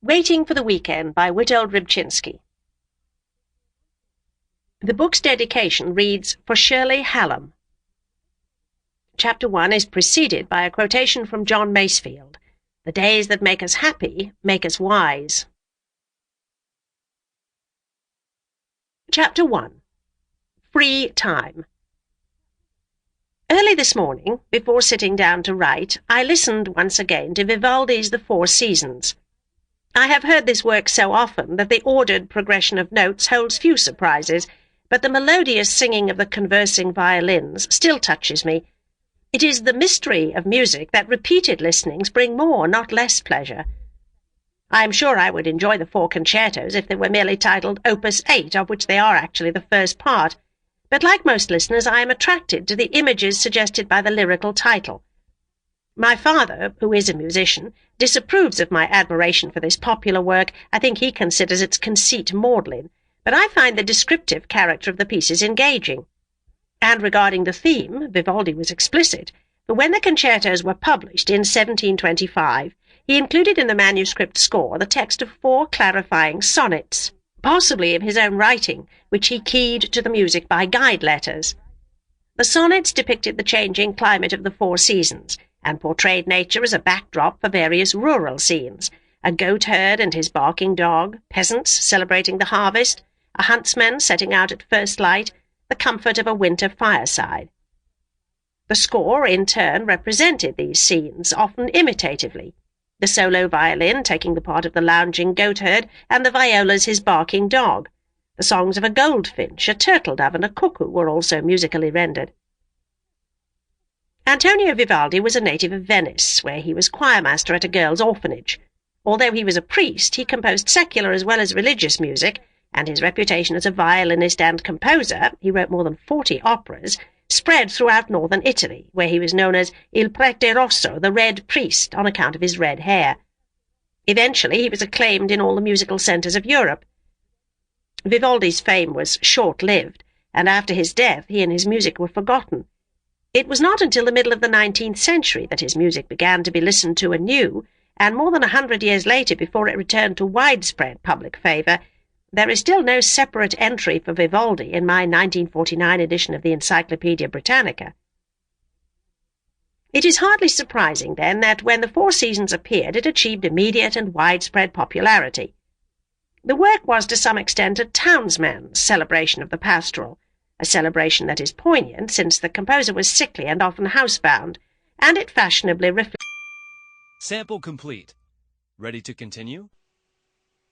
Waiting for the Weekend by Witold Rybczynski. The book's dedication reads, For Shirley Hallam. Chapter 1 is preceded by a quotation from John Masefield. The days that make us happy make us wise. Chapter 1. Free Time. Early this morning, before sitting down to write, I listened once again to Vivaldi's The Four Seasons. I have heard this work so often that the ordered progression of notes holds few surprises, but the melodious singing of the conversing violins still touches me. It is the mystery of music that repeated listenings bring more, not less pleasure. I am sure I would enjoy the four concertos if they were merely titled Opus 8, of which they are actually the first part, but like most listeners I am attracted to the images suggested by the lyrical title. My father, who is a musician, disapproves of my admiration for this popular work. I think he considers its conceit maudlin, but I find the descriptive character of the pieces engaging. And regarding the theme, Vivaldi was explicit, for when the concertos were published in 1725, he included in the manuscript score the text of 4 clarifying sonnets, possibly of his own writing, which he keyed to the music by guide letters. The sonnets depicted the changing climate of the 4 seasons, and portrayed nature as a backdrop for various rural scenes, a goat-herd and his barking dog, peasants celebrating the harvest, a huntsman setting out at first light, the comfort of a winter fireside. The score, in turn, represented these scenes, often imitatively, the solo violin taking the part of the lounging goatherd, and the violas his barking dog. The songs of a goldfinch, a turtle-dove, and a cuckoo were also musically rendered. Antonio Vivaldi was a native of Venice, where he was choirmaster at a girls' orphanage. Although he was a priest, he composed secular as well as religious music, and his reputation as a violinist and composer, he wrote more than 40 operas, spread throughout northern Italy, where he was known as Il Prete Rosso, the Red Priest, on account of his red hair. Eventually he was acclaimed in all the musical centres of Europe. Vivaldi's fame was short-lived, and after his death he and his music were forgotten. It was not until the middle of the 19th century that his music began to be listened to anew, and more than 100 years later, before it returned to widespread public favour. There is still no separate entry for Vivaldi in my 1949 edition of the Encyclopaedia Britannica. It is hardly surprising, then, that when the Four Seasons appeared it achieved immediate and widespread popularity. The work was to some extent a townsman's celebration of the pastoral, a celebration that is poignant since the composer was sickly and often housebound, and it fashionably reflects. Sample complete. Ready to continue?